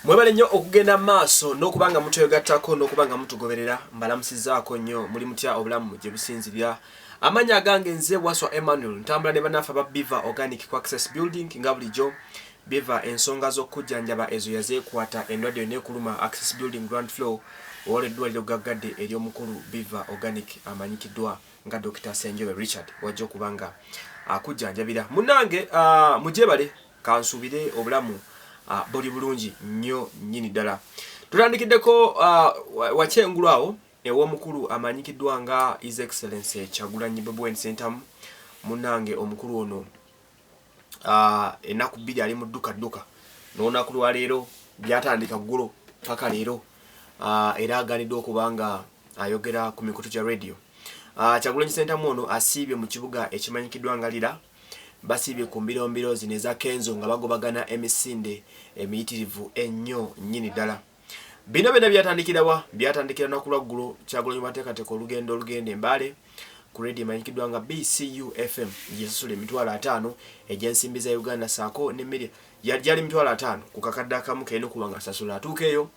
Mwebale nnyo okugenda maaso n'okubanga mutegattako n'okubanga mutugoberera mbalamusizaako nnyo muli mutya obulamu gye businzirira. Amanya agange nze Waswa Emmanuel ntambula ne banafa ba Biva Organic Access Building nga bulijjo Biva ensonga z'okujjanjaba ezo yazeekwata endwadde n'ekuluma Access Building ground floor w'eddwaliro gaggadde ery'omukulu Biva Organic amanyikiddwa nga Dr. Senjobe Richard wajja okubanga akujjanjabira. Munnange mujebale kansuubire obulamu buli bulungi nnyo nnyini ddala. Tutandikiddeko wakyengulu awo ew'omukulu amanyikiddwa nga His Excellency Kyagulanyi Bobie Sentamu. Munnange omukulu ono ennaku bbiri ali mu dduka n'olunaku lwa leero byatandika ggulo paka leero era aganidde okubanga ayogera ku mikutu gya radio. Kyagulanyi Sentamu ono asiibye mu kibuga ekimanyikiddwa nga Lira. Basiibye ku mbiro zino eza Kenzo nga bagobagana emisinde emiyitirivu ennyo nnyini ddala. Bino byonna byatandikira naku lwaggulo Kyagulanyi bateekateeka olugendo olugenda Mbale ku radio emanyikiddwa nga BCU FM gyesasula $50 egy'ensimbi za Uganda saako n'emmere yali $50 ku kakadde akamu kayina okuba nga asasula. Atuuka eyo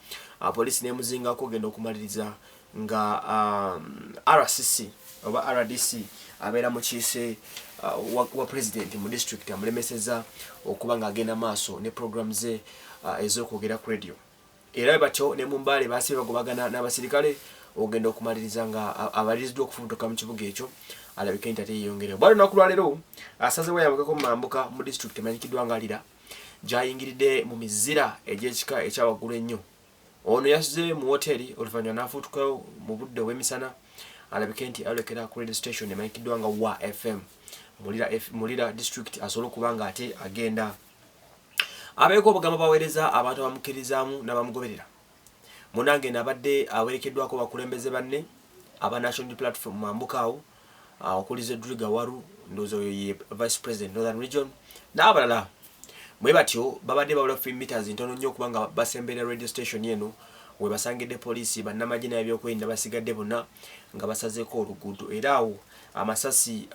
poliisi n'emuzingako ogenda okumaliriza nga RCC oba RDC abeera mukiise wa president mu district amulemeseza okuba nga agenda maaso ne program ze ez'okwogera ku radio. Era batyo ne mu Mbale baasibe bagobagana n'abasirikale ogenda okumaliriza nga abaliziddwa okufubutuka mu kibuga ekyo alabika nti ate yeeyongereyo. Bwali lunaku lwa leero asazeewo yambukeko mu mambuka mu district emanyikiddwa nga Lira gy'ayingiridde mu mizira egy'ekika ekyawaggulu ennyo. Ono yasuze mu woteri oluvannyuma n'afuutukayo mu budde obw'emisana alabika nti alekera ku radio station emanyikiddwa nga wa FM Mulira district asobola okuba nga ate agenda abeeko obugamba baweereza abantu abamukkirizaamu n'abamugoberera. Munnange nabadde awerekeddwako bakulembeze banne aba National Platform mambuka awo okuliza Edriga Waru ndowooza oyo ye Vice President Northern Region n'abalala bwe batyo babadde bawula meters ntono nnyo okubanga basembera radio station eno we basangidde poliisi bannamagye n'ebyokwerinda basigadde bonna nga basazeeko oluguudo. Era awo amasasi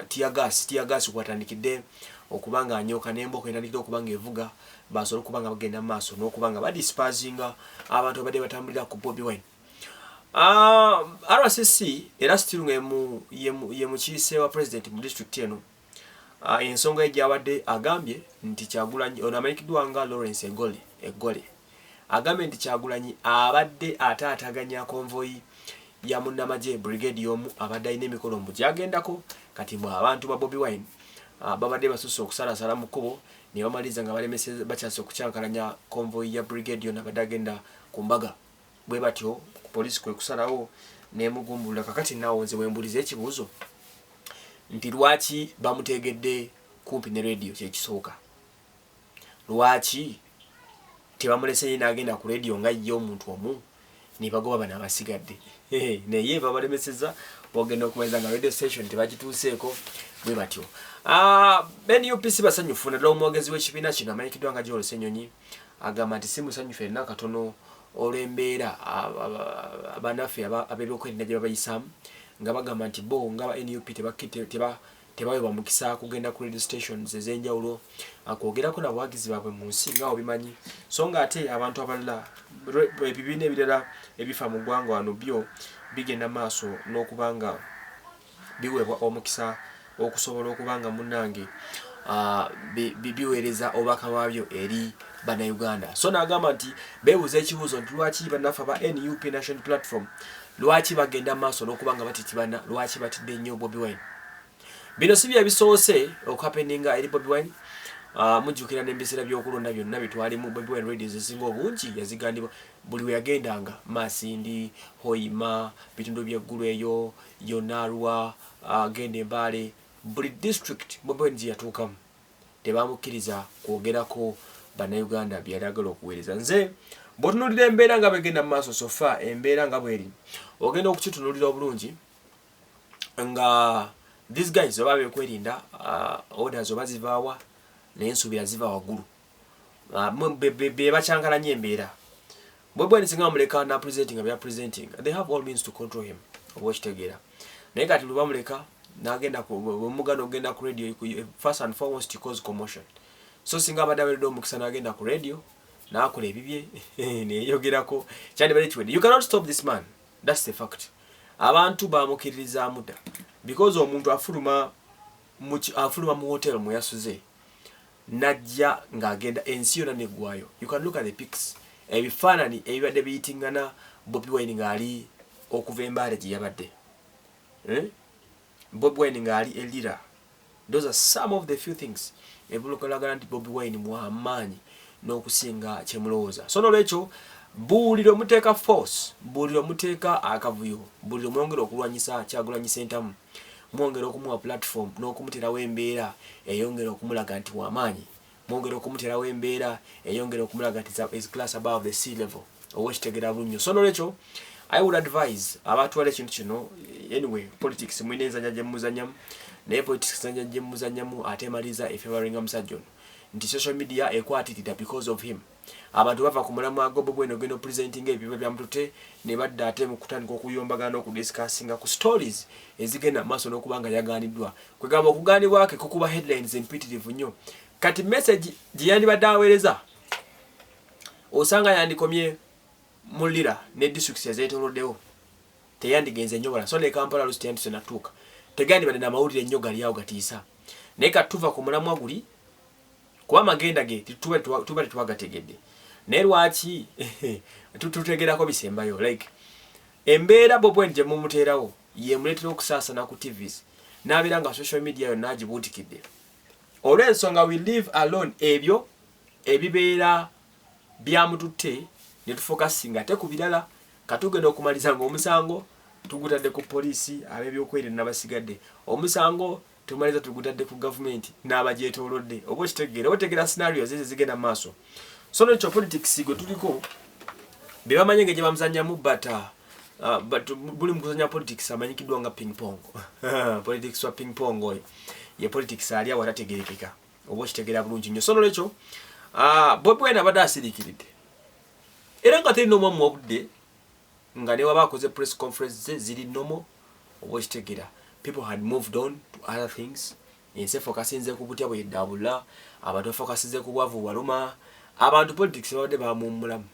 tiyagas kwatandikidde okubanga anyooka n'emboko etandikidde okubanga evuga basobola okubanga bagenda mu maaso n'okubanga badispersinga abantu abadde batambulira ku Bobie Wine. RCC era still ye mukiise wa president mu district eno. Ensonga egyabadde agambye nti Kyagulanyi ono amanyikiddwa nga Lawrence Egole agambye nti Kyagulanyi abadde ataataganya konvoyi ya munnamagye brigade y'omu abadde alina emikolo mu gyagendako kati mwe abantu ba Bobie Wine babadde basusse okusalasala mu kkubo ne bamaliza nga balemeseza bakyase okukyankalanya konvoyi ya brigade yonna abadde agenda ku mbaga. Bwe batyo poliisi kwe kusalawo n'emugumbulula. Kakati naawo nze wembuliza ekibuuzo nti lwaki bamutegedde kumpi ne radio kyekisooka? Lwaki tebamulese yina agenda ku radio nga ye omuntu omu ne bagoba bana abasigadde naye babalemeseza ogenda okumaliza nga radio station tebagituuseeko. Bwe batyo NUPC basanyufu naddala omwogezi w'ekibiina kino amanyikiddwa nga Joel Ssenyonyi agamba nti si musanyufu yenna katono olw'embeera abannaffe ab'ebyokwerinda gye babayisaamu nga bagamba nti bo nga ba NUP tebawebwa mukisa kugenda ku radio stations ez'enjawulo akwogerako n'abawagizi baabwe mu nsi nga obimanyi. So nga ate abantu abalala ebibiina ebirala ebifa mu ggwanga wano byo bigenda maaso n'okubanga biweebwa omukisa okusobola okubanga munnange biweereza obubaka bwabyo eri bannayuganda. So n'agamba nti beebuuza ekibuuzo nti lwaki bannaffe aba NUP National Platform lwaki bagenda maaso n'okubanga batitibana, lwaki batidde nnyo Bobie Wine. Bino si bye bisoose okuhapeninga eri Bobie Wine. Mujjukira n'ebiseera by'okulonda byonna bitwalimu Bobie Wine radio ezisinga obungi yazigandibwa buli we yagendanga Masindi, Hoima, bitundu by'eggulu eyo Yonarwa, gende Mbale, buli district Bobie Wine yatuukamu tebamukkiriza kwogerako bannayuganda byalagala okuweereza. Nze bw'otunuulira embeera nga begenda mu maaso sofa embeera nga bweri ogenda okukitunuulira obulungi nga these guys oba bekwerinda orders oba zivaawa naye ensuubira ziva waggulu be bakyankalanya embeera. Bobie Wine singa bamuleka na presenting bya presenting they have all means to control him oba okitegeera naye kati lwe bamuleka n'agenda omuganda ogenda ku radio first and foremost to cause commotion. So singa abadde abeeredde omukisa n'agenda ku radio n'akola ebibye neyogerako kyandibale you cannot stop this man. That's the fact. Abantu bamukiririzaamu dda because omuntu afuluma mu hotel mu yasuze najja ng'agenda ensi yonna neggwayo. You can look at the pics. Ebifaanani ebibadde biyitingana Bobie Wine ng'ali okuva Mbale gye yabadde. Bobie Wine ng'ali Lira. Those are some of the few things ebulokolaga nti Bobie Wine muamaanyi n'okusinga kyemulowooza. So nolwekyo buuliro muteeka force, buuliro muteeka akavuyo, buuliro mwongera okulwanyisa Kyagulanyi Ssentamu, mwongera okumuwa platform n'okumuterawo embeera eyongera okumulaga nti w'amaanyi, mwongera okumuterawo embeera eyongera okumulaga nti is class above the sea level. Owekitegeera bulungi. So nolwekyo I would advise abatwala ekintu kino. Anyway, politics mwine enzanya gye muzanyamu, naye politics enzanya gye muzanyamu ate maliza efavoringa musajja ono nti social media ekwatirira because of him. Abantu bava ku mulamwa gwo Bobie Wine ogenda presenting ebibe bya mutute ne badda ate mu kutandika okuyombagana okudiscussinga ku stories ezigenda maaso n'okubanga yagaaniddwa. Kwegamba okugaanibwa kwake kukuba headlines empitirivu nnyo. Kati message gye yandibadde aweereza osanga yandikomye mu Lira ne districts ezeetooloddewo teyandigenze nnyo wala. So ne Kampala Lusi teyandise natuuka tegandibadde n'amawulire ennyo gali awo gatiisa. Naye katuva ku mulamwa guli kuba magenda ge tuba tetwagategedde. Naye lwaki tutegerako bisembayo like embeera Bobie Wine gye mumuteerawo ye muleetera okusaasana ku TVs n'abeera nga social media yonna agibuutikidde. Olw'ensonga we leave alone ebyo ebibeera byamututte ne tufokasinga ate ku birala katugenda okumaliza ng'omusango tugutadde ku poliisi ab'ebyokwerinda n'abasigadde. Omusango tumaliza tugutadde ku government n'abagyetoolodde. Oba otegeera scenarios ezo zigenda maaso. So n'ekyo politics gwe tuliko be bamanyi ng'egye bamuzannyamu but buli mu kuzannya politics amanyikiddwa nga ping pong. Politics wa ping pong oyo ye politics ali awo atategerekeka. Oba okitegeera bulungi nnyo. So n'ekyo Bobie Wine abadde asiriikiridde era nga teri n'omu obudde nga ne waba akoze press conference ziri nomo. Oba okitegeera people had moved on to other things. Ensi efokasinze ku butya bweddaabula, abantu efokasinze ku bwavu waluma, abantu politics babadde bamuwummulamu.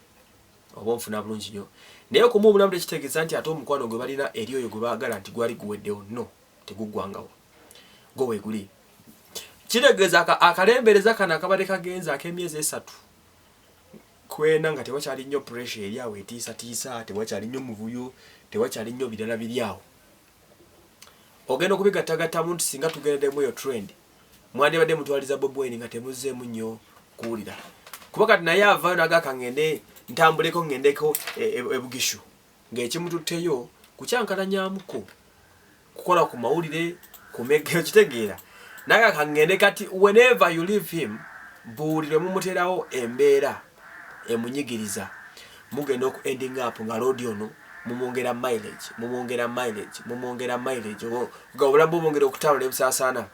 Oba nfuna bulungi nnyo. Naye okumuwummulamu tekitegeeza nti ate omukwano gwe balina eri oyo gwe baagala nti gwali guweddewo. No, teguggwangawo. Gwe weeguli. Kitegeeza akalembereza kano akabadde kagenza ak'emyezi 3 kwena nga tewakyali nnyo pressure eri awo etiisatiisa, tewakyali nnyo muvuyo, tewakyali nnyo birala biri awo. Ogenda okubigattagattamu nti singa tugendeddemu eyo trend mwandibadde mutwaliza Bobie Wine nga temuzzeemu nnyo kuwulira. Kuba kati naye avaayo n'agaka ngende ntambuleko ngendeko ebugishu ng'ekimututteyo kukyankalanyamuko kukola ku mawulire kumega kitegeera. N'agaka ngende kati whenever you leave him buulire mumuteerawo embeera emunyigiriza mugenda oku ending up nga road ono mumwongera mileage nga obulamu bumwongera okutawula ebusaasaana.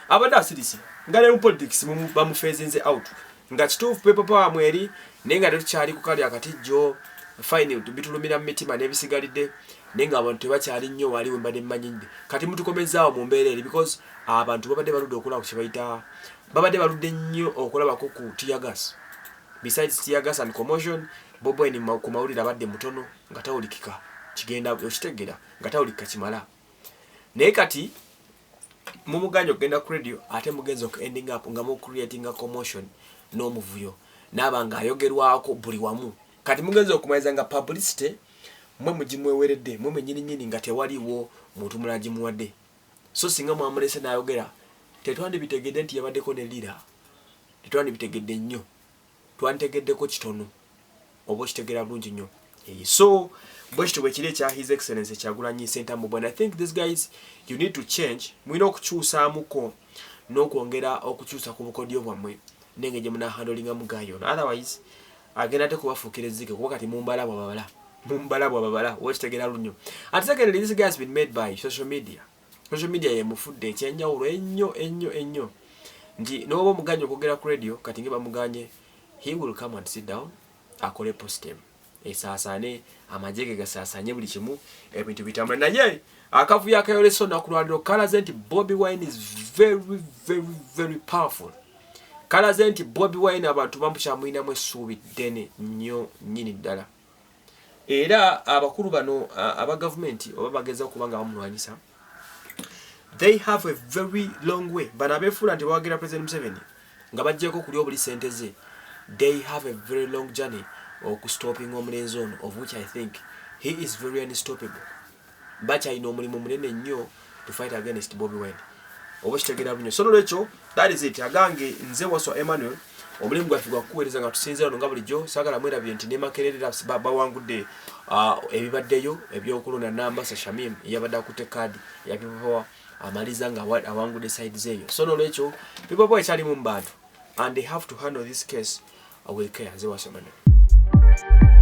Abadde asirisi nga ne mu politics bamufeezinze out nga kituufu pepa power mweri naye nga tetukyali ku kali akatijjo fine bitulumira mu mitima n'ebisigalidde naye nga abantu tebakyali nnyo wali we mbadde mmanyidde. Kati mutukomezaawo mu mbeera eri because abantu babadde baludde okulaba ku kyebayita babadde baludde nnyo okulabako ku tear gas. Besides tear gas and commotion, Bobie Wine ku mawulire abadde mutono nga tawulikika kigenda okitegeera nga tawulikika kimala. Naye kati mumuganya okugenda ku radio ate mugenza oku ending up nga mu creating a commotion n'omuvuyo n'abanga ayogerwako buli wamu. Kati mugenza okumaliza nga publicity mwe mugimweweredde mwe mwennyini nga tewaliwo muntu mulala gimuwadde. So singa mwamulese n'ayogera tetwandibitegedde nti yabaddeko ne Lira, tetwandibitegedde nnyo, twantegeddeko kitono. Oba okitegeera bulungi nnyo. So bwekityo bwekiri ekya His Excellency Kyagulanyi Ssentamu. But I think these guys you need to change. Mulina okukyusaamuko n'okwongera okukyusa ku bukodyo bwammwe nenge gye munahandolinga mugayo. Otherwise agenda ate kubafuukira ezzike kuba kati mumbala bwababala okitegeera nnyo. And secondly, this guy has been made by social media. Social media yemufudde ekyenjawulo ennyo nti n'oba omuganya okwogera ku radio kati nge bamuganye he will come and sit down akole postem esaasaane amajege gasaasanye buli kimu ebintu bitambula. Naye akavuyo akayoleso nakulwaliro kalaze nti Bobie Wine is very powerful. kalaze nti Bobie Wine abantu bamukyamuyinamu essuubi ddene nnyo nnyini ddala. Era abakulu bano aba gavumenti oba bageza okuba nga bamulwanyisa, they have a very long way. Bano abeefuula nti bawagira President Museveni nga bajjeko kuli obuli ssente ze, they have a very long journey okustoping omulenzi ono, of which I think he is very unstoppable. Bakyalina omulimu munene nnyo to fight against Bobie Wine. Oba kitegera bunyo. So nolwekyo that is it. Agange nze Waswa Emmanuel omulimu gwaffe gwa kuweereza nga tusinzira nga bulijjo, saagala mwerabye nti ne Makerere bawangudde ebibaddeyo ebyokulonda Nambasa Shamim yabadde akutte kaadi ya People Power amaliza nga awangudde side zeeyo. So nolwekyo People Power ekyali mu bantu and they have to handle this case with care. Nze Waswa Emmanuel.